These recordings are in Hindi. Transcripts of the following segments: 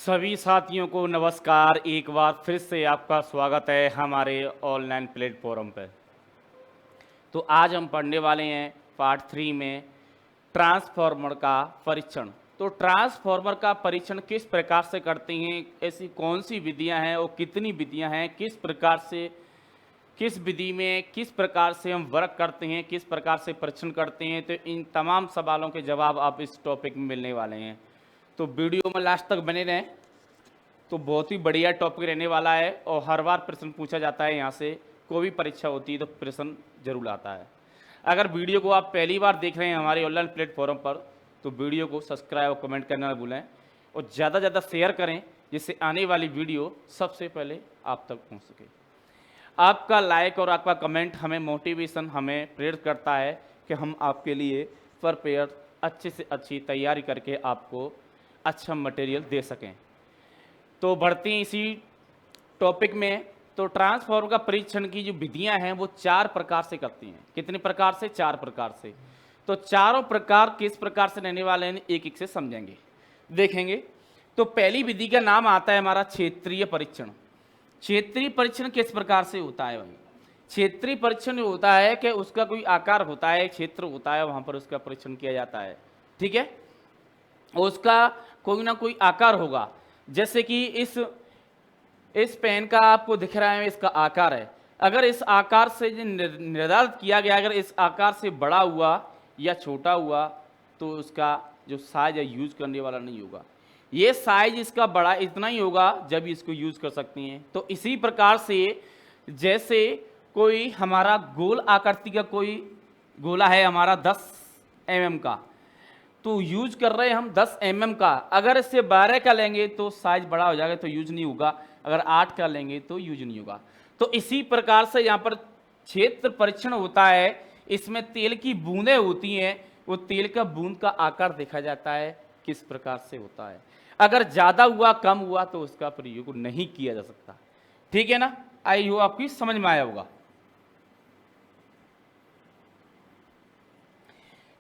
सभी साथियों को नमस्कार। एक बार फिर से आपका स्वागत है हमारे ऑनलाइन प्लेटफॉर्म पर। तो आज हम पढ़ने वाले हैं पार्ट 3 में ट्रांसफार्मर का परीक्षण। तो ट्रांसफार्मर का परीक्षण किस प्रकार से करते हैं, ऐसी कौन सी विधियां हैं और कितनी विधियां हैं, किस प्रकार से किस विधि में किस प्रकार से हम वर्क करते हैं, किस प्रकार से परीक्षण करते हैं, तो इन तमाम सवालों के जवाब आप इस टॉपिक में मिलने वाले हैं। तो वीडियो में लास्ट तक बने रहें। तो बहुत ही बढ़िया टॉपिक रहने वाला है और हर बार प्रश्न पूछा जाता है। यहाँ से कोई भी परीक्षा होती है तो प्रश्न जरूर आता है। अगर वीडियो को आप पहली बार देख रहे हैं हमारे ऑनलाइन प्लेटफॉर्म पर, तो वीडियो को सब्सक्राइब और कमेंट करना न भूलें और ज़्यादा से ज़्यादा शेयर करें, जिससे आने वाली वीडियो सबसे पहले आप तक पहुँच सके। आपका लाइक और आपका कमेंट हमें मोटिवेशन, हमें प्रेरित करता है कि हम आपके लिए प्रिपेयर अच्छे से अच्छी तैयारी करके आपको अच्छा मटेरियल दे सकें। तो बढ़ते हैं इसी टॉपिक में। तो ट्रांसफार्मर का परीक्षण की जो विधियां हैं वो 4 प्रकार से करती हैं। कितने प्रकार से? 4 प्रकार से। तो चारों प्रकार किस प्रकार से रहने वाले हैं, एक एक से समझेंगे, देखेंगे। तो पहली विधि का नाम आता है हमारा क्षेत्रीय परीक्षण। क्षेत्रीय परीक्षण किस प्रकार से होता है भाई? क्षेत्रीय परीक्षण होता है कि उसका कोई आकार होता है, क्षेत्र होता है, वहां पर उसका परीक्षण किया जाता है। ठीक है, उसका कोई ना कोई आकार होगा। जैसे कि इस पेन का आपको दिख रहा है, इसका आकार है। अगर इस आकार से निर्धारित किया गया, अगर इस आकार से बड़ा हुआ या छोटा हुआ, तो उसका जो साइज है यूज करने वाला नहीं होगा। ये साइज इसका बड़ा इतना ही होगा जब इसको यूज कर सकती हैं। तो इसी प्रकार से जैसे कोई हमारा गोल आकृति का कोई गोला है हमारा 10 mm का, तो यूज कर रहे हैं हम 10 mm का। अगर इससे 12 का लेंगे तो साइज बड़ा हो जाएगा, तो यूज नहीं होगा। अगर 8 का लेंगे तो यूज नहीं होगा। तो इसी प्रकार से यहाँ पर क्षेत्र परीक्षण होता है। इसमें तेल की बूंदें होती हैं, वो तेल का बूंद का आकार देखा जाता है किस प्रकार से होता है। अगर ज़्यादा हुआ कम हुआ तो उसका प्रयोग नहीं किया जा सकता। ठीक है ना? आई हो आपकी समझ में आया होगा।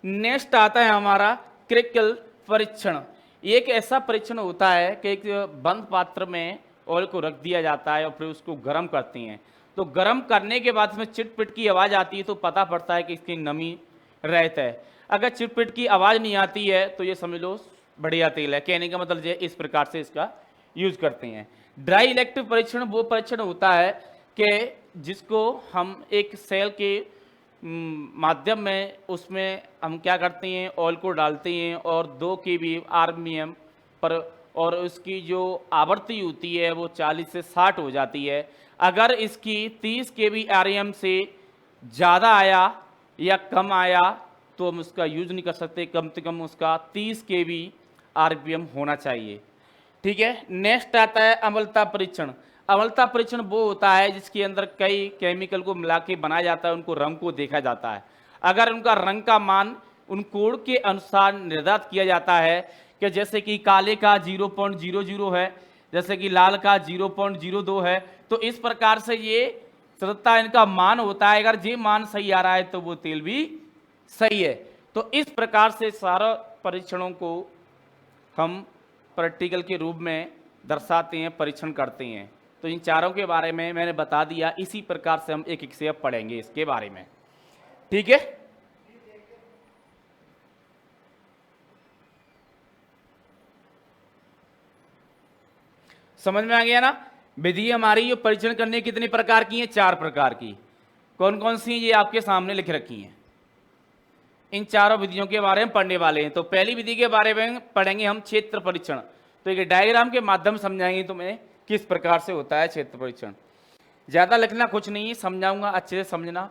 नेक्स्ट आता है हमारा क्रिकल परीक्षण। एक ऐसा परीक्षण होता है कि एक बंद पात्र में ऑयल को रख दिया जाता है और फिर उसको गर्म करती हैं। तो गर्म करने के बाद इसमें चिटपिट की आवाज़ आती है, तो पता पड़ता है कि इसकी नमी रहित है। अगर चिटपिट की आवाज़ नहीं आती है तो ये समझ लो बढ़िया तेल है। कहने का मतलब ये इस प्रकार से इसका यूज करते हैं। ड्राई इलेक्ट्रिक परीक्षण वो परीक्षण होता है कि जिसको हम एक सेल के माध्यम में उसमें हम क्या करते हैं, ऑयल को डालते हैं और 2 kV RPM पर, और उसकी जो आवृत्ति होती है वो 40 से 60 हो जाती है। अगर इसकी 30 kV RPM से ज़्यादा आया या कम आया तो हम उसका यूज नहीं कर सकते। कम से कम उसका 30 kV RPM होना चाहिए। ठीक है। नेक्स्ट आता है अम्लता परीक्षण। अम्लता परीक्षण वो होता है जिसके अंदर कई केमिकल को मिला के बनाया जाता है, उनको रंग को देखा जाता है। अगर उनका रंग का मान उन कोड के अनुसार निर्धारित किया जाता है कि जैसे कि काले का 0.00 है, जैसे कि लाल का 0.02 है, तो इस प्रकार से ये सततता इनका मान होता है। अगर ये मान सही आ रहा है तो वो तेल भी सही है। तो इस प्रकार से सारा परीक्षणों को हम प्रैक्टिकल के रूप में दर्शाते हैं, परीक्षण करते हैं। तो इन चारों के बारे में मैंने बता दिया। इसी प्रकार से हम एक एक से अब पढ़ेंगे इसके बारे में। ठीक है, समझ में आ गया ना? विधि हमारी जो परीक्षण करने कितने प्रकार की है? 4 प्रकार की। कौन कौन सी ये आपके सामने लिख रखी हैं। इन चारों विधियों के बारे में पढ़ने वाले हैं। तो पहली विधि के बारे में पढ़ेंगे हम क्षेत्र परीक्षण। तो एक डायग्राम के माध्यम समझाएंगे तुम्हें किस प्रकार से होता है क्षेत्र परीक्षण। ज़्यादा लिखना कुछ नहीं है, समझाऊंगा, अच्छे से समझना,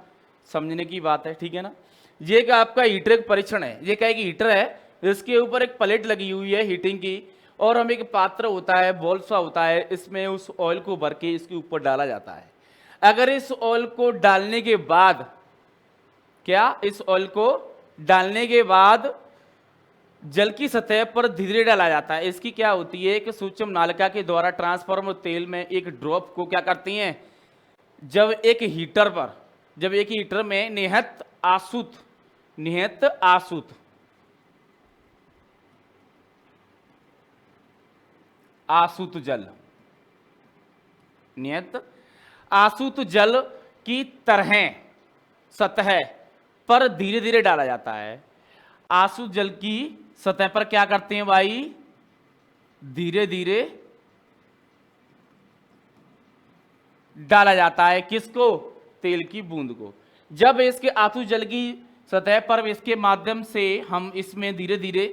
समझने की बात है। ठीक है ना? ये का आपका हीटर परीक्षण है। ये क्या है कि हीटर है, इसके ऊपर एक प्लेट लगी हुई है हीटिंग की, और हम एक पात्र होता है, बॉल सा होता है, इसमें उस ऑयल को भर के इसके ऊपर डाला जाता है। अगर इस ऑयल को डालने के बाद इस ऑयल को डालने के बाद जल की सतह पर धीरे डाला जाता है। इसकी क्या होती है कि सूक्ष्म नालिका के द्वारा ट्रांसफार्मर तेल में एक ड्रॉप को क्या करती हैं, जब एक हीटर में निहित आसुत जल, नियत आसुत जल की तरह सतह पर धीरे धीरे डाला जाता है। आसुत जल की सतह पर क्या करते हैं भाई, धीरे धीरे डाला जाता है। किसको, तेल की बूंद को। जब इसके आसुत जल की सतह पर इसके माध्यम से हम इसमें धीरे धीरे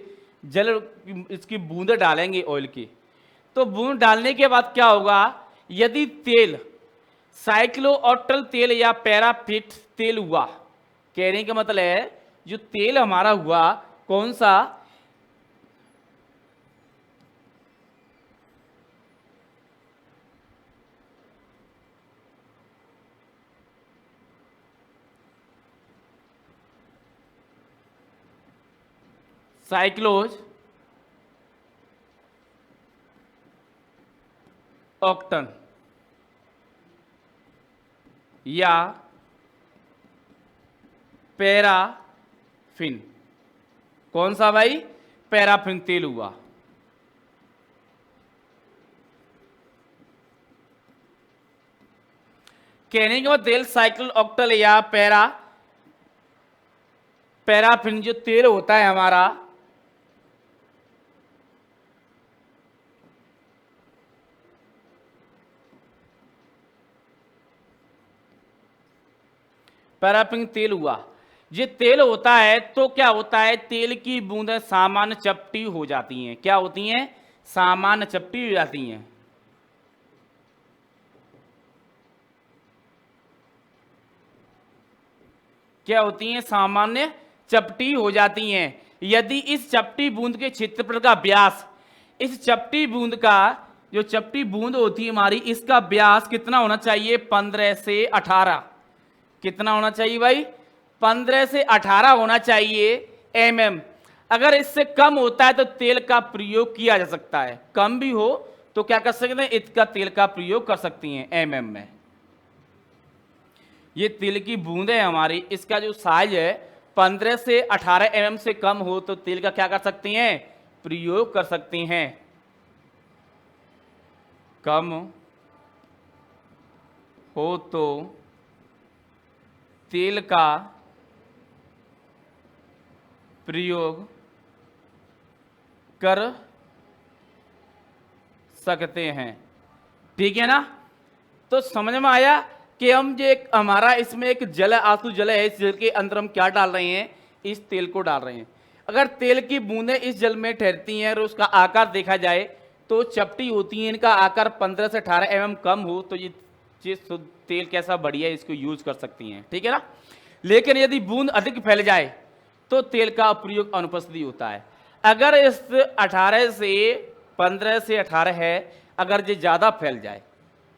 जल इसकी बूंदें डालेंगे ऑयल की, तो बूंद डालने के बाद क्या होगा, यदि तेल साइक्लोऑक्टल तेल या पैराफिट तेल हुआ, कहने का मतलब है जो तेल हमारा हुआ कौन सा, साइक्लोज ऑक्टन या पैराफिन, कौन सा भाई, पैराफिन तेल हुआ। कहने के बाद तेल साइक्ल ऑक्टल या पैराफिन जो तेल होता है हमारा, पैराफिन तेल हुआ, ये तेल होता है तो क्या होता है, तेल की बूंदें सामान्य चपटी हो जाती हैं। क्या होती हैं, सामान्य चपटी हो जाती हैं। क्या होती हैं, सामान्य चपटी हो जाती हैं। यदि इस चपटी बूंद के क्षेत्रफल का व्यास, इस चपटी बूंद का जो चपटी बूंद होती है हमारी, इसका व्यास कितना होना चाहिए, 15 से 18। कितना होना चाहिए भाई, 15 से 18 होना चाहिए mm। अगर इससे कम होता है तो तेल का प्रयोग किया जा सकता है, कम भी हो तो क्या कर सकते हैं, इसका तेल का प्रयोग कर सकती हैं mm में। ये तेल की बूंदें हमारी, इसका जो साइज है 15 से 18 mm से कम हो तो तेल का क्या कर सकती हैं, प्रयोग कर सकती हैं। कम हो तो तेल का प्रयोग कर सकते हैं, ठीक है ना। तो समझ में आया कि हम जो एक हमारा इसमें एक जल आसुत जल है, इस जल के अंदर हम क्या डाल रहे हैं, इस तेल को डाल रहे हैं। अगर तेल की बूंदें इस जल में ठहरती हैं और उसका आकार देखा जाए तो चपटी होती है, इनका आकार 15 से 18 mm कम हो तो ये तेल कैसा बढ़िया, इसको यूज कर सकती हैं, ठीक है ना। लेकिन यदि बूंद अधिक फैल जाए तो तेल का प्रयोग अनुपस्थित होता है। अगर इस 18 से 15 से 18 है, अगर ये ज़्यादा फैल जाए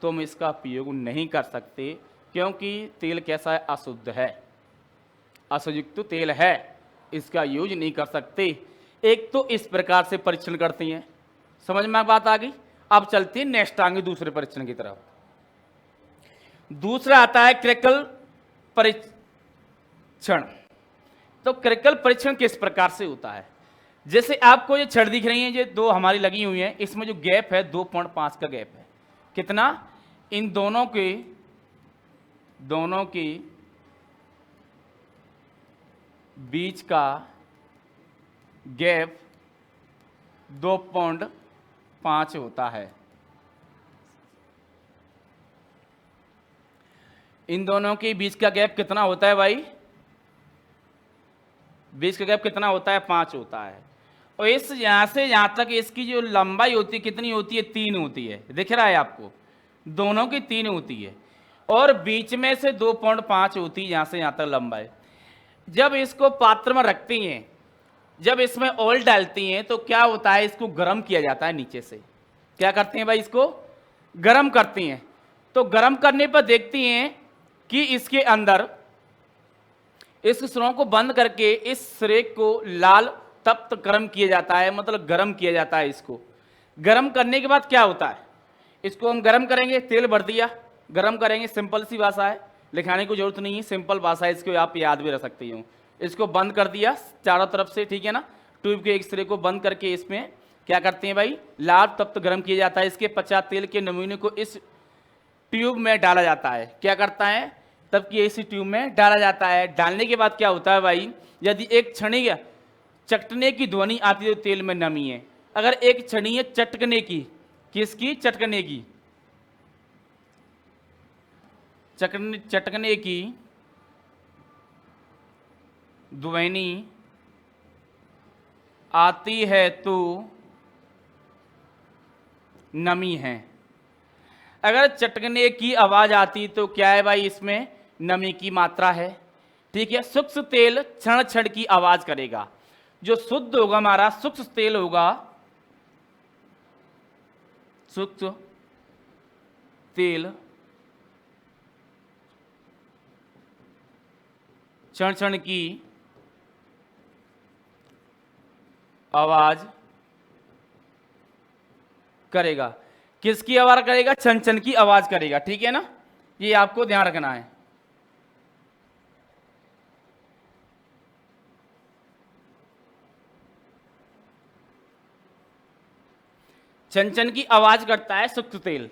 तो हम इसका प्रयोग नहीं कर सकते, क्योंकि तेल कैसा है, अशुद्ध है, अशुद्ध तेल है, इसका यूज नहीं कर सकते। एक तो इस प्रकार से परीक्षण करते हैं, समझ में बात आ गई। अब चलते हैं नेक्स्ट आगे दूसरे परीक्षण की तरफ। दूसरा आता है क्रिकल परीक्षण। तो क्रिकल परीक्षण किस प्रकार से होता है, जैसे आपको ये छड़ दिख रही है, ये दो हमारी लगी हुई है, इसमें जो गैप है 2.5 का गैप है। कितना, इन दोनों के बीच का गैप 2.5 होता है। इन दोनों के बीच का गैप कितना होता है भाई, बीच का गैप कितना होता है, 5 होता है। और इस यहां से यहां तक इसकी जो लंबाई होती है कितनी होती है, 3 होती है, दिख रहा है आपको, दोनों की 3 होती है, और बीच में से 2.5 होती है यहां से यहां तक लंबाई। जब इसको पात्र में रखती हैं, जब इसमें ऑयल डालती हैं तो क्या होता है, इसको गर्म किया जाता है नीचे से। क्या करते हैं भाई, इसको गर्म करती हैं। तो गर्म करने पर देखती हैं कि इसके अंदर इस सिरों को बंद करके इस सिरे को लाल तप्त गर्म किया जाता है, मतलब गर्म किया जाता है। इसको गर्म करने के बाद क्या होता है, इसको हम गर्म करेंगे, तेल भर दिया, गर्म करेंगे, सिंपल सी भाषा है, लिखाने की जरूरत नहीं है, सिंपल भाषा है, इसको आप याद भी रख सकते हो। इसको बंद कर दिया चारों तरफ से, ठीक है ना, ट्यूब के एक सिरे को बंद करके इसमें क्या करते हैं भाई, लाभ तब तक गर्म किया जाता है, इसके पश्चात तेल के नमूने को इस ट्यूब में डाला जाता है। क्या करता है, तब कि इसी ट्यूब में डाला जाता है। डालने के बाद क्या होता है भाई, यदि एक क्षणिक चटने की ध्वनि आती है तो तेल में नमी है। अगर एक क्षणीय चटकने की, किसकी, चटकने की, चटकने की ध्वनि आती है तो नमी है। अगर चटकने की आवाज आती तो क्या है भाई, इसमें नमी की मात्रा है। ठीक है, सूक्ष्म तेल क्षण क्षण की आवाज करेगा। जो शुद्ध होगा हमारा सूक्ष्म तेल होगा, सूक्ष्म तेल क्षण क्षण की आवाज करेगा। किसकी आवाज करेगा, छन छन की आवाज करेगा। ठीक है ना, ये आपको ध्यान रखना है। छन छन की आवाज करता है सूक्ष्म तेल।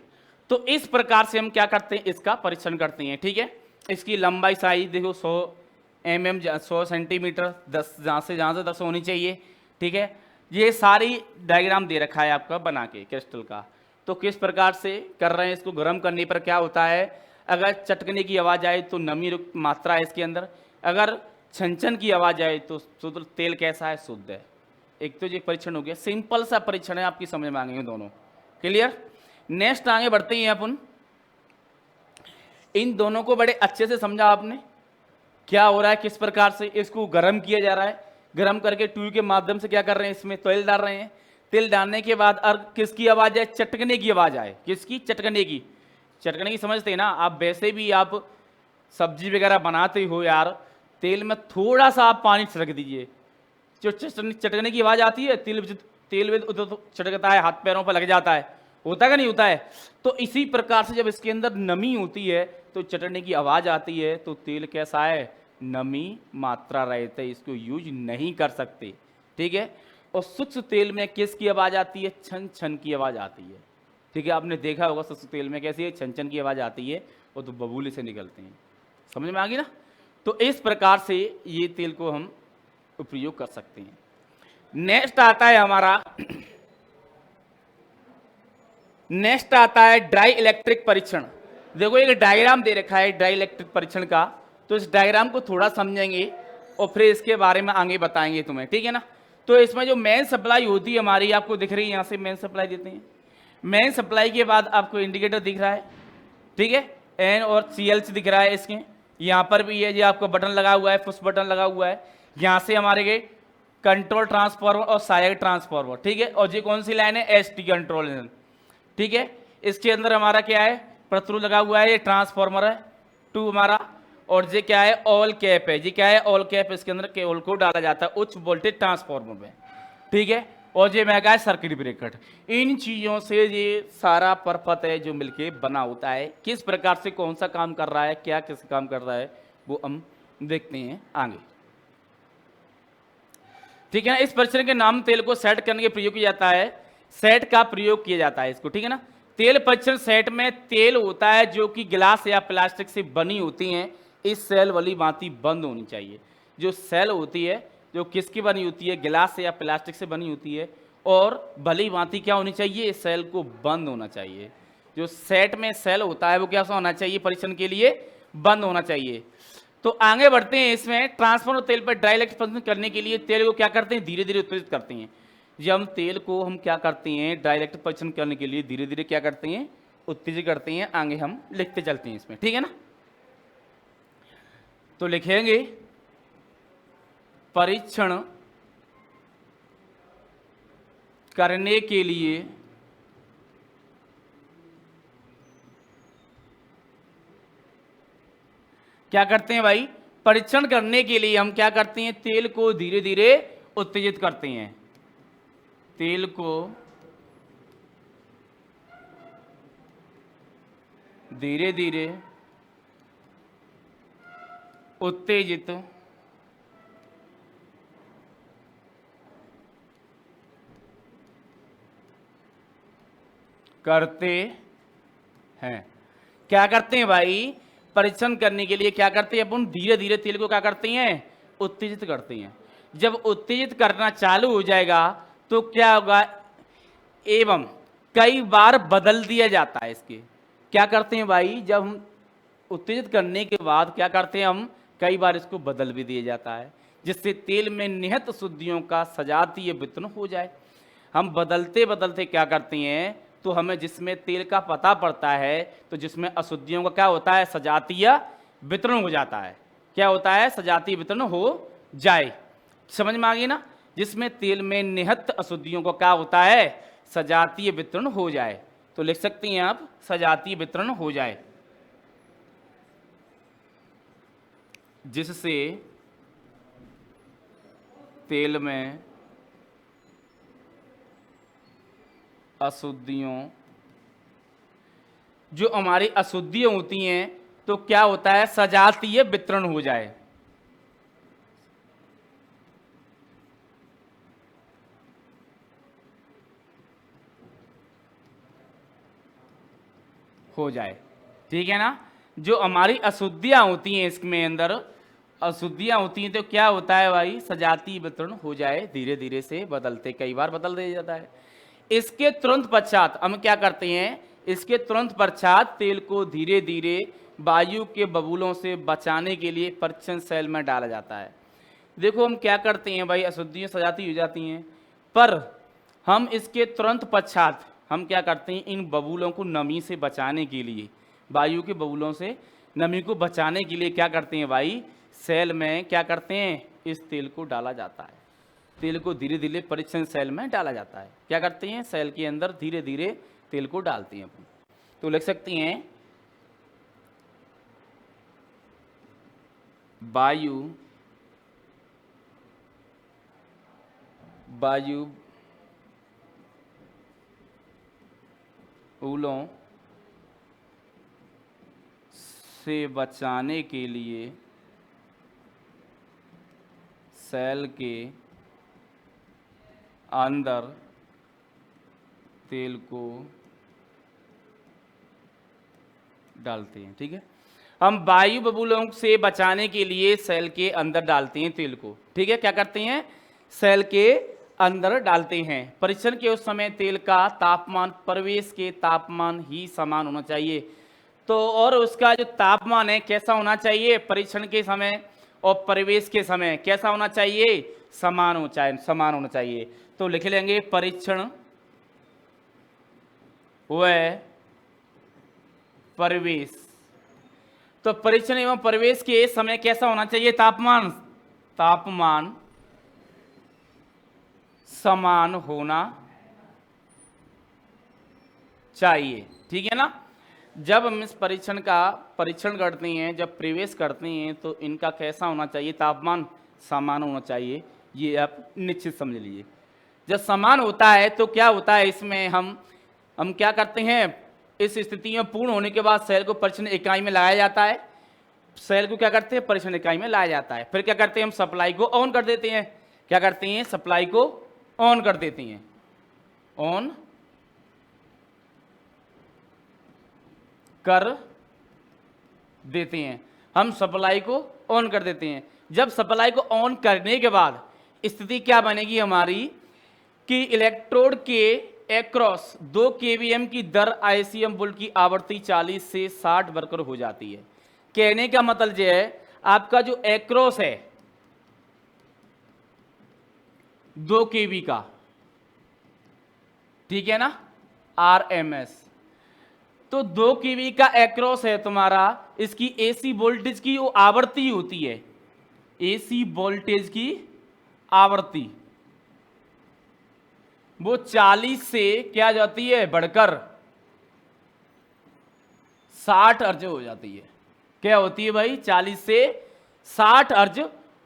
तो इस प्रकार से हम क्या करते हैं, इसका परीक्षण करते हैं। ठीक है, इसकी लंबाई साइज देखो 100 mm 100 सेंटीमीटर 10 जहाँ से 10 होनी चाहिए। ठीक है, ये सारी डायग्राम दे रखा है आपका बना के क्रिस्टल का। तो किस प्रकार से कर रहे हैं, इसको गर्म करने पर क्या होता है, अगर चटकने की आवाज़ आए तो नमी युक्त मात्रा है इसके अंदर, अगर छन की आवाज़ आए तो शुद्ध तेल कैसा है, शुद्ध है। एक तो ये परीक्षण हो गया, सिंपल सा परीक्षण है, आपकी समझ में आ गए दोनों। क्लियर। नेक्स्ट आगे बढ़ते हैं अपन। इन दोनों को बड़े अच्छे से समझा आपने, क्या हो रहा है, किस प्रकार से इसको गर्म किया जा रहा है। गर्म करके ट्यूब के माध्यम से क्या कर रहे हैं, इसमें तेल डाल रहे हैं। तेल डालने के बाद और किसकी आवाज आए, चटकने की आवाज आए। किसकी, चटकने की। चटकने की समझते हैं ना आप, वैसे भी आप सब्जी वगैरह बनाते हो यार, तेल में थोड़ा सा आप पानी छिड़क दीजिए, जो चटकने की आवाज आती है, तेल में छिड़कता है, हाथ पैरों पर लग जाता है, होता है कि नहीं होता है। तो इसी प्रकार से जब इसके अंदर नमी होती है तो चटने की आवाज आती है, तो तेल कैसा है, नमी मात्रा रहते है, इसको यूज नहीं कर सकते। ठीक है, और सूक्ष्म तेल में किसकी आवाज आती है, छन छन की आवाज आती है। ठीक है, आपने देखा होगा सूक्ष्म तेल में कैसी है, छन छन की आवाज आती है, और तो बबूले से निकलते हैं। समझ में आ गई ना। तो इस प्रकार से ये तेल को हम उपयोग कर सकते हैं। नेक्स्ट आता है हमारा, नेक्स्ट आता है ड्राई इलेक्ट्रिक परीक्षण। देखो एक डायग्राम दे रखा है ड्राई इलेक्ट्रिक परीक्षण का, तो इस डायग्राम को थोड़ा समझेंगे और फिर इसके बारे में आगे बताएंगे तुम्हें। ठीक है ना। तो इसमें जो मेन सप्लाई होती है हमारी, आपको दिख रही है, यहाँ से मेन सप्लाई देते हैं। मेन सप्लाई के बाद आपको इंडिकेटर दिख रहा है। ठीक है, एन और CL दिख रहा है इसके, यहाँ पर भी है, ये आपको बटन लगा हुआ है, पुश बटन लगा हुआ है। यहाँ से हमारे गए कंट्रोल ट्रांसफार्मर और सहायक ट्रांसफार्मर। ठीक है, और ये कौन सी लाइन है, ST कंट्रोल लाइन। ठीक है, इसके अंदर हमारा क्या है, प्रतिरोध लगा हुआ है, ये ट्रांसफार्मर है 2 हमारा, और ये क्या है, ऑल कैप है। ये क्या है, ऑल कैप, इसके अंदर केबल को डाला जाता है उच्च वोल्टेज ट्रांसफार्मर में। ठीक है, और ये महंगा है सर्किट ब्रेकर। इन चीज़ों से ये सारा परपत है जो मिलके बना होता है। किस प्रकार से कौन सा काम कर रहा है, क्या किस काम कर रहा है, वो हम देखते हैं आगे। ठीक है ना। इस परीक्षण के नाम तेल को सेट करने के प्रयोग किया जाता है, सेट का प्रयोग किया जाता है इसको। ठीक है ना। तेल परीक्षण सेट में तेल होता है जो कि गिलास या प्लास्टिक से बनी होती हैं। इस सेल वाली बाती बंद होनी चाहिए। जो सेल होती है जो किसकी बनी होती है, गिलास से या प्लास्टिक से बनी होती है, और भली भांति क्या होनी चाहिए, इस सेल को बंद होना चाहिए। जो सेट में सेल होता है वो क्या होना चाहिए, परीक्षण के लिए बंद होना चाहिए। तो आगे बढ़ते हैं। इसमें ट्रांसफार्मर तेल पर ड्राई इलेक्ट्रिक परीक्षण करने के लिए तेल को क्या करते हैं, धीरे धीरे उत्तेजित करते हैं। जब हम तेल को हम क्या करते हैं, ड्राई इलेक्ट्रिक परीक्षण करने के लिए धीरे धीरे क्या करते हैं, उत्तेजित करते हैं। आगे हम लिखते चलते हैं इसमें। ठीक है ना। तो लिखेंगे परीक्षण करने के लिए क्या करते हैं भाई, परीक्षण करने के लिए हम क्या करते हैं, तेल को धीरे धीरे उत्तेजित करते हैं। तेल को धीरे धीरे उत्तेजित करते हैं। क्या करते हैं भाई, परीक्षण करने के लिए क्या करते हैं अपन, धीरे धीरे तेल को क्या करते हैं, उत्तेजित करते हैं। जब उत्तेजित करना चालू हो जाएगा तो क्या होगा, एवं कई बार बदल दिया जाता है इसके। क्या करते हैं भाई, जब हम उत्तेजित करने के बाद क्या करते हैं हम, कई बार इसको बदल भी दिया जाता है, जिससे तेल में निहित अशुद्धियों का सजातीय वितरण हो जाए। हम बदलते बदलते क्या करते हैं, तो हमें जिसमें तेल का पता पड़ता है, तो जिसमें अशुद्धियों का क्या होता है, सजातीय वितरण हो जाता है। क्या होता है, सजातीय वितरण हो जाए। समझ में आ गई ना, जिसमें तेल में निहित अशुद्धियों का क्या होता है, सजातीय वितरण हो जाए। तो लिख सकती हैं आप, सजातीय वितरण हो जाए, जिससे तेल में अशुद्धियों, जो हमारी अशुद्धियां होती हैं, तो क्या होता है, सजातीय वितरण हो जाए। हो जाए, ठीक है ना। जो हमारी अशुद्धियां होती हैं, इसमें अंदर अशुद्धियां होती हैं, तो क्या होता है भाई, सजातीय वितरण हो जाए, धीरे धीरे से बदलते, कई बार बदल दिया जाता है। इसके तुरंत पश्चात हम क्या करते हैं, इसके तुरंत पश्चात तेल को धीरे धीरे वायु के बबूलों से बचाने के लिए परीक्षण सेल में डाला जाता है। देखो हम क्या करते हैं भाई, अशुद्धियां सजाती हो जाती हैं, पर हम इसके तुरंत पश्चात हम क्या करते हैं, इन बबूलों को नमी से बचाने के लिए, वायु के बबूलों से नमी को बचाने के लिए क्या करते हैं भाई, सेल में क्या करते हैं, इस तेल को डाला जाता है। तेल को धीरे धीरे परीक्षण सेल में डाला जाता है। क्या करते हैं, सेल के अंदर धीरे धीरे तेल को डालते हैं अपन। तो लिख सकते हैं, वायु बबूलों से बचाने के लिए सेल के अंदर तेल को डालते हैं। ठीक है, हम वायु बबूलों से बचाने के लिए सेल के अंदर डालते हैं तेल को। ठीक है, क्या करते हैं, सेल के अंदर डालते हैं। परीक्षण के उस समय तेल का तापमान प्रवेश के तापमान ही समान होना चाहिए। तो और उसका जो तापमान है कैसा होना चाहिए, परीक्षण के समय और प्रवेश के समय कैसा होना चाहिए, समान होना चाहिए। तो लिख लेंगे, परीक्षण व प्रवेश। तो परीक्षण एवं प्रवेश के समय कैसा होना चाहिए, तापमान समान होना चाहिए। ठीक है ना। जब हम इस परीक्षण का परीक्षण करते हैं, जब प्रवेश करते हैं, तो इनका कैसा होना चाहिए, तापमान समान होना चाहिए। ये आप निश्चित समझ लीजिए। जब समान होता है तो क्या होता है, इसमें हम क्या करते हैं, इस स्थिति में पूर्ण होने के बाद सेल को परीक्षण इकाई में लगाया जाता है। सेल को क्या करते हैं, परीक्षण इकाई में लाया जाता है। फिर क्या करते हैं, हम सप्लाई को ऑन कर देते हैं। क्या करते हैं, सप्लाई को ऑन कर देते हैं, ऑन कर देते हैं। हम सप्लाई को ऑन कर देते हैं। जब सप्लाई को ऑन करने के बाद स्थिति क्या बनेगी हमारी, कि इलेक्ट्रोड के एक्रॉस 2 kVm की दर ICM बुल्ब की आवृत्ति 40 से 60 बरकरार हो जाती है। कहने का मतलब यह है, आपका जो एक्रॉस है 2 kV का, ठीक है ना, RMS, तो 2 kV का एक्रॉस है तुम्हारा, इसकी AC वोल्टेज की वो आवृत्ति होती है, AC वोल्टेज की आवृत्ति वो 40 से क्या जाती है, बढ़कर 60 हर्ट्ज हो जाती है। क्या होती है भाई, 40 से 60 हर्ट्ज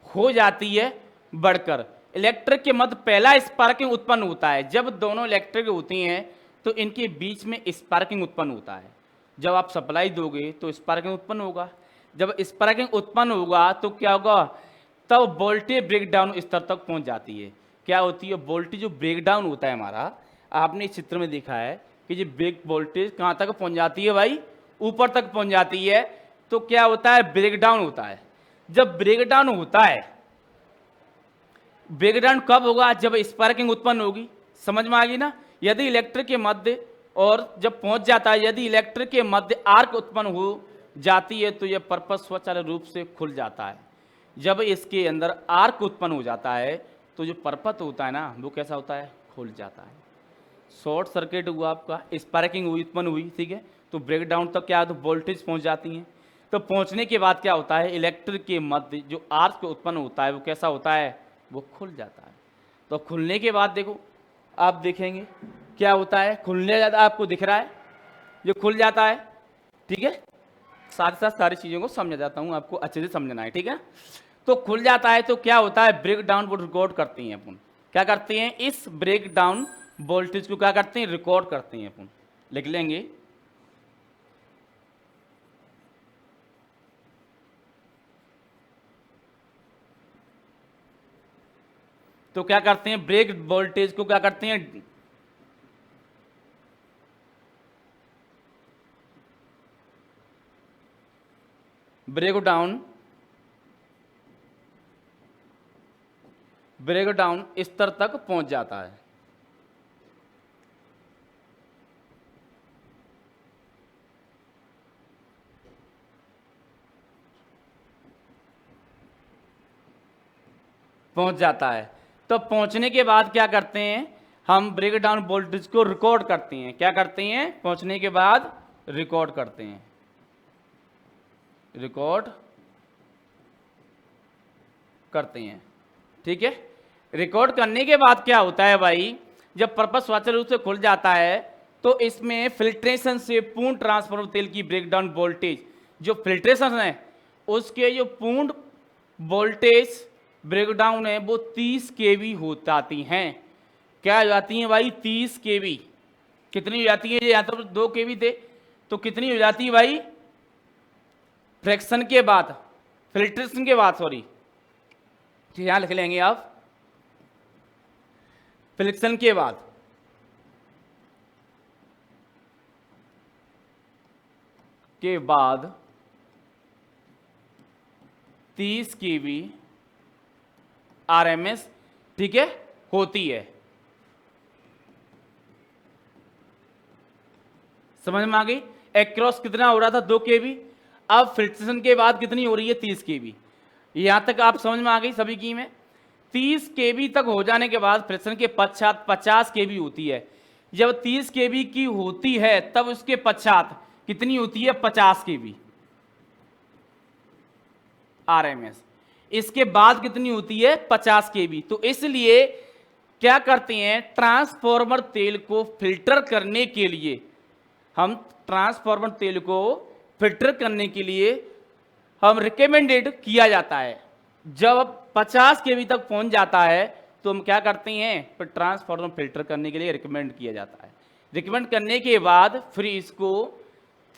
हो जाती है बढ़कर। इलेक्ट्रिक के मध्य पहला स्पार्किंग उत्पन्न होता है। जब दोनों इलेक्ट्रिक होती हैं तो इनके बीच में स्पार्किंग उत्पन्न होता है। जब आप सप्लाई दोगे तो स्पार्किंग उत्पन्न होगा। जब स्पार्किंग उत्पन्न होगा तो क्या होगा, तब वोल्टेज ब्रेकडाउन स्तर तक पहुंच जाती है। क्या होती है, वोल्टेज जो ब्रेकडाउन होता है हमारा, आपने इस चित्र में देखा है कि ये ब्रेक वोल्टेज कहाँ तक पहुँच जाती है भाई, ऊपर तक पहुँच जाती है। तो क्या होता है, ब्रेकडाउन होता है। जब ब्रेकडाउन होता है, ब्रेकडाउन कब होगा, जब स्पार्किंग उत्पन्न होगी। समझ में आ गई ना। यदि इलेक्ट्रिक के मध्य और जब पहुंच जाता है, यदि इलेक्ट्रिक के मध्य आर्क उत्पन्न हो जाती है तो यह पर्पस स्वचालित रूप से खुल जाता है। जब इसके अंदर आर्क उत्पन्न हो जाता है तो जो पर्पस होता है ना, वो कैसा होता है, खुल जाता है। शॉर्ट सर्किट हुआ आपका, स्पार्किंग हुई, उत्पन्न हुई, ठीक है। तो ब्रेकडाउन तक क्या है, तो वोल्टेज पहुंच जाती है। तो पहुंचने के बाद क्या होता है, इलेक्ट्रिक के मध्य जो आर्क उत्पन्न होता है वो कैसा होता है, वो खुल जाता है। तो खुलने के बाद देखो, आप देखेंगे क्या होता है, खुलने जाता, आपको दिख रहा है जो खुल जाता है, ठीक है। साथ साथ सारी चीज़ों को समझा जाता हूँ, आपको अच्छे से समझना है, ठीक है। तो खुल जाता है तो क्या होता है, ब्रेक डाउन को रिकॉर्ड करते हैं अपन। क्या करते हैं, इस ब्रेक डाउन वोल्टेज को क्या करते हैं, रिकॉर्ड करते हैं अपन। लिख लेंगे, तो क्या करते हैं, ब्रेक वोल्टेज को क्या करते हैं, ब्रेक डाउन स्तर तक पहुंच जाता है। पहुंच जाता है। तो पहुंचने के बाद क्या करते हैं, हम ब्रेक डाउन वोल्टेज को रिकॉर्ड करते हैं। क्या करते हैं, पहुंचने के बाद रिकॉर्ड करते हैं, रिकॉर्ड करते हैं, ठीक है। रिकॉर्ड करने के बाद क्या होता है भाई, जब पर्पस स्वचालित रूप से खुल जाता है तो इसमें फिल्ट्रेशन से पूर्ण ट्रांसफार्मर तेल की ब्रेकडाउन वोल्टेज, जो फिल्ट्रेशन है उसके जो पूर्ण वोल्टेज ब्रेकडाउन है वो 30 kV हो जाती हैं। क्या हो जाती हैं भाई, 30 kV। कितनी हो जाती है, यहाँ तो 2 kV थे, तो कितनी हो जाती है भाई, फ्रैक्शन के बाद, फिल्ट्रेशन के बाद, सॉरी, यहाँ लिख लेंगे आप, फ्रिक्शन के बाद, के बाद 30 kV RMS, ठीक है, होती है। समझ में आ गई। एक्रॉस कितना हो रहा था, 2 kV, अब फिल्ट्रेशन के बाद कितनी हो रही है, 30 kV। यहां तक आप समझ में आ गई सभी की में। 30 kV तक हो जाने के बाद फ्रिक्शन के पश्चात 50 kV होती है। जब 30 kV की होती है तब उसके पश्चात कितनी होती है, 50 kV RMS। इसके बाद कितनी होती है, 50 kV। तो इसलिए क्या करते हैं, ट्रांसफार्मर तेल को फिल्टर करने के लिए, हम ट्रांसफार्मर तेल को फिल्टर करने के लिए हम रिकमेंडेड किया जाता है। जब 50 kV तक पहुंच जाता है तो हम क्या करते हैं, फिर ट्रांसफार्मर फिल्टर करने के लिए रिकमेंड किया जाता है। रिकमेंड करने के बाद फिर इसको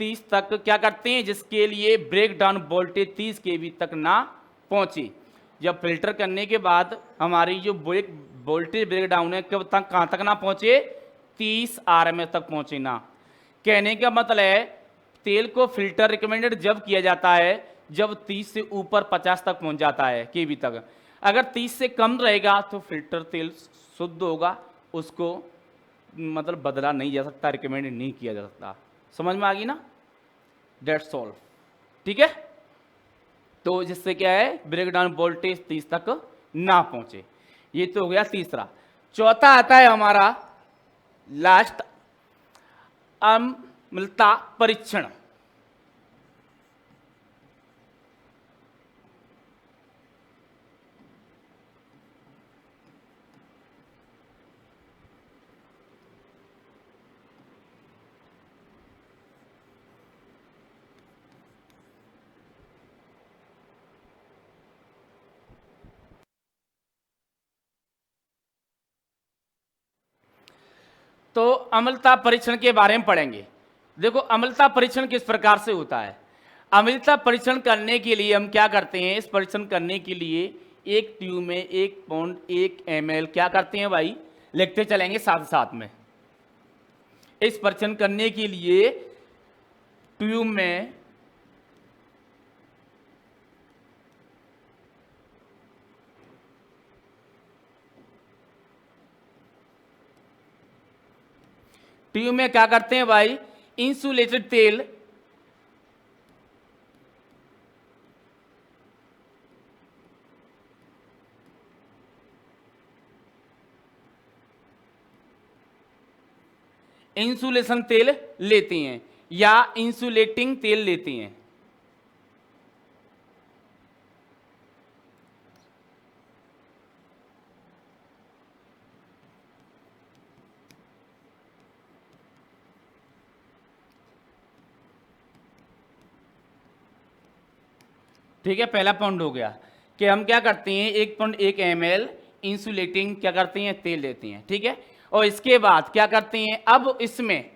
30 तक क्या करते हैं, जिसके लिए ब्रेक डाउन वोल्टेज 30 kV तक ना पहुंचे। जब फिल्टर करने के बाद हमारी जो वोल्टेज ब्रेक डाउन है कब तक, कहाँ तक ना पहुंचे, 30 RMS तक पहुंचे ना। कहने का मतलब है, तेल को फिल्टर रिकमेंडेड जब किया जाता है जब 30 से ऊपर 50 तक पहुंच जाता है kV तक। अगर 30 से कम रहेगा तो फिल्टर तेल शुद्ध होगा, उसको मतलब बदला नहीं जा सकता, रिकमेंड नहीं किया जा सकता। समझ में आ गई ना, डेट्स ऑल, ठीक है। तो जिससे क्या है, ब्रेकडाउन वोल्टेज 30 तक ना पहुंचे। ये तो हो गया तीसरा। चौथा आता है हमारा लास्ट, अम्लता परीक्षण। तो अम्लता परीक्षण के बारे में पढ़ेंगे। देखो अम्लता परीक्षण किस प्रकार से होता है। अम्लता परीक्षण करने के लिए हम क्या करते हैं, इस परीक्षण करने के लिए एक ट्यूब में 1 ml क्या करते हैं भाई, लिखते चलेंगे साथ साथ में। इस परीक्षण करने के लिए ट्यूब में क्या करते हैं भाई, इंसुलेटेड तेल इंसुलेशन तेल लेती हैं या इंसुलेटिंग तेल लेती हैं। ठीक है, पहला पॉइंट हो गया कि हम क्या करते हैं 1.1 ml इंसुलेटिंग क्या करते हैं तेल लेते हैं। ठीक है, और इसके बाद क्या करते हैं, अब इसमें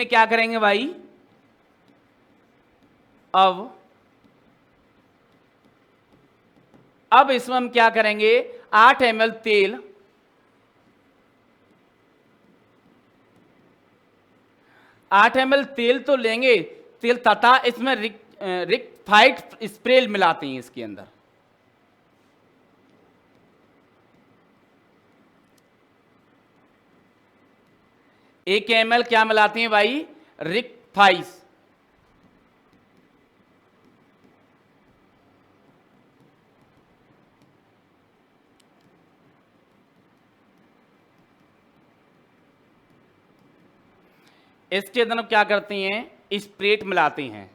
क्या करेंगे भाई, अब इसमें हम क्या करेंगे 8 ml तेल 8 ml तेल तो लेंगे तेल तथा इसमें रिक्टिफाइड स्प्रे मिलाते हैं इसके अंदर। एक ml क्या मिलाते हैं भाई, रिक्टिफाइस। इसके अंदर क्या करते हैं, स्प्रेट मिलाते हैं।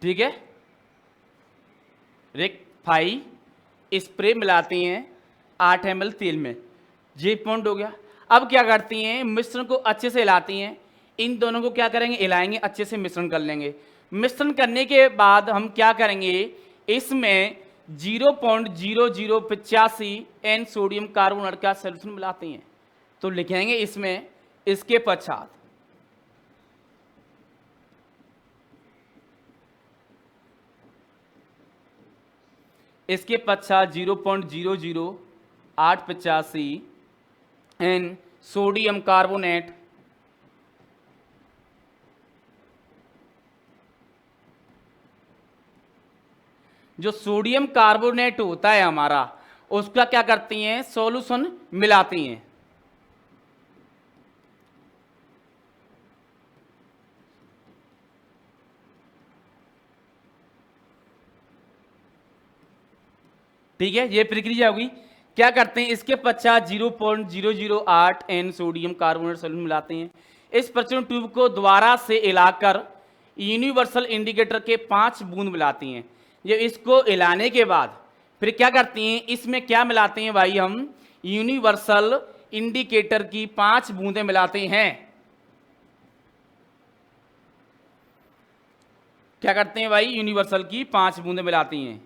ठीक है, रिक्टिफाई स्प्रे मिलाती हैं 8 ml तेल में, ये पॉइंट हो गया। अब क्या करती हैं, मिश्रण को अच्छे से हिलाती हैं। इन दोनों को क्या करेंगे, हिलाएंगे, अच्छे से मिश्रण कर लेंगे। मिश्रण करने के बाद हम क्या करेंगे, इसमें 0.0085 N सोडियम कार्बोनेट का सॉल्यूशन मिलाते हैं। तो लिखेंगे इसमें, इसके पश्चात इसके पश्चात 0.00885 N सोडियम कार्बोनेट जो सोडियम कार्बोनेट होता है हमारा, उसका क्या करती हैं, सॉल्यूशन मिलाती हैं। ठीक है, ये प्रक्रिया होगी। क्या करते हैं, इसके पश्चात 0.008 N सोडियम कार्बोनेट सॉल्यूशन मिलाते हैं। इस प्रचुरण ट्यूब को दोबारा से हिलाकर यूनिवर्सल इंडिकेटर के 5 बूंद मिलाती हैं। ये इसको हिलाने के बाद फिर क्या करती हैं, इसमें क्या मिलाते हैं भाई, हम यूनिवर्सल इंडिकेटर की 5 बूंदें मिलाते हैं। क्या करते हैं भाई, यूनिवर्सल की 5 बूंदें मिलाती हैं।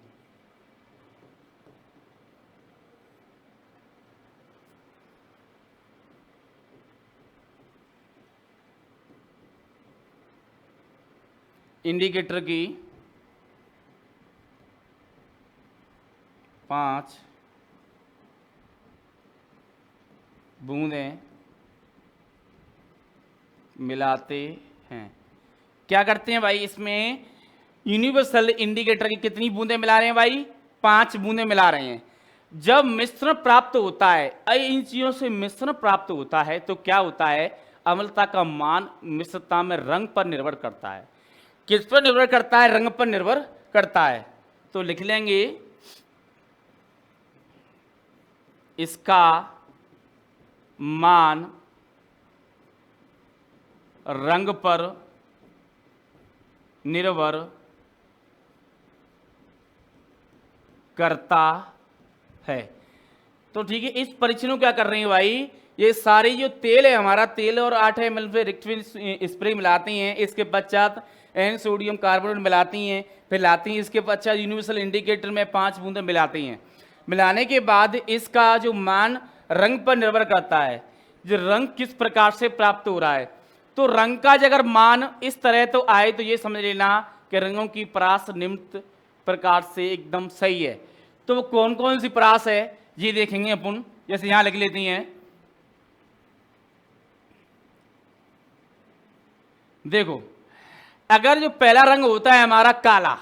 इंडिकेटर की 5 बूंदें मिलाते हैं। क्या करते हैं भाई, इसमें यूनिवर्सल इंडिकेटर की कितनी बूंदें मिला रहे हैं भाई, 5 बूंदें मिला रहे हैं। जब मिश्रण प्राप्त होता है, इन चीजों से मिश्रण प्राप्त होता है तो क्या होता है, अम्लता का मान मिश्रता में रंग पर निर्भर करता है। किस पर निर्भर करता है, रंग पर निर्भर करता है। तो लिख लेंगे, इसका मान रंग पर निर्भर करता है। तो ठीक है, इस परीक्षण को क्या कर रहे हैं भाई, ये सारी जो तेल है हमारा, तेल और 8 ml पे रिक्टिफाइड स्प्रे मिलाती हैं। इसके पश्चात N सोडियम कार्बोनेट मिलाती हैं, फिर लाती हैं। इसके पश्चात यूनिवर्सल इंडिकेटर में 5 बूंदें मिलाती हैं। मिलाने के बाद इसका जो मान रंग पर निर्भर करता है, जो रंग किस प्रकार से प्राप्त हो रहा है। तो रंग का अगर मान इस तरह तो आए तो ये समझ लेना कि रंगों की परास निम्न प्रकार से एकदम सही है। तो वो कौन कौन सी परास है ये देखेंगे अपन। जैसे यहां लिख लेती हैं, देखो अगर जो पहला रंग होता है हमारा काला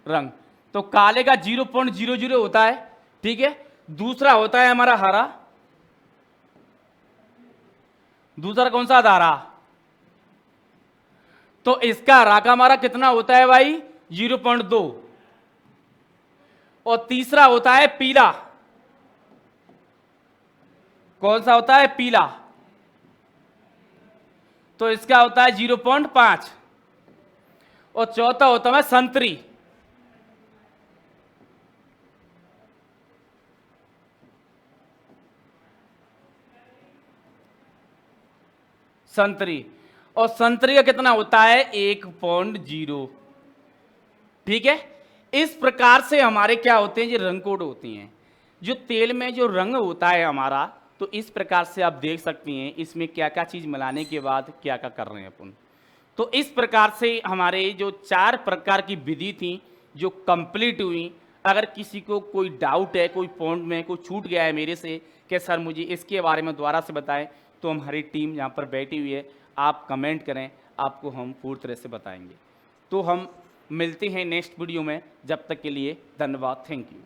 रंग, तो काले का 0.00 होता है, ठीक है। दूसरा होता है हमारा हरा, दूसरा कौन सा था, हरा, तो इसका हरा का हमारा कितना होता है भाई, 0.2। और तीसरा होता है पीला, कौन सा होता है, पीला, तो इसका होता है 0.5। और चौथा होता है संतरी, संतरी, और संतरी का कितना होता है, 1.0। ठीक है। इस प्रकार से हमारे क्या होते हैं, ये रंग कोड होती हैं। जो तेल में जो रंग होता है हमारा, तो इस प्रकार से आप देख सकती हैं इसमें क्या क्या चीज मिलाने के बाद क्या क्या कर रहे हैं अपन। तो इस प्रकार से हमारे जो 4 प्रकार की विधि थी जो कंप्लीट हुई। अगर किसी को कोई डाउट है, कोई पॉइंट में कोई छूट गया है मेरे से कि सर मुझे इसके बारे में दोबारा से बताएं, तो हमारी टीम यहाँ पर बैठी हुई है, आप कमेंट करें, आपको हम पूरी तरह से बताएंगे। तो हम मिलते हैं नेक्स्ट वीडियो में, जब तक के लिए धन्यवाद, थैंक यू।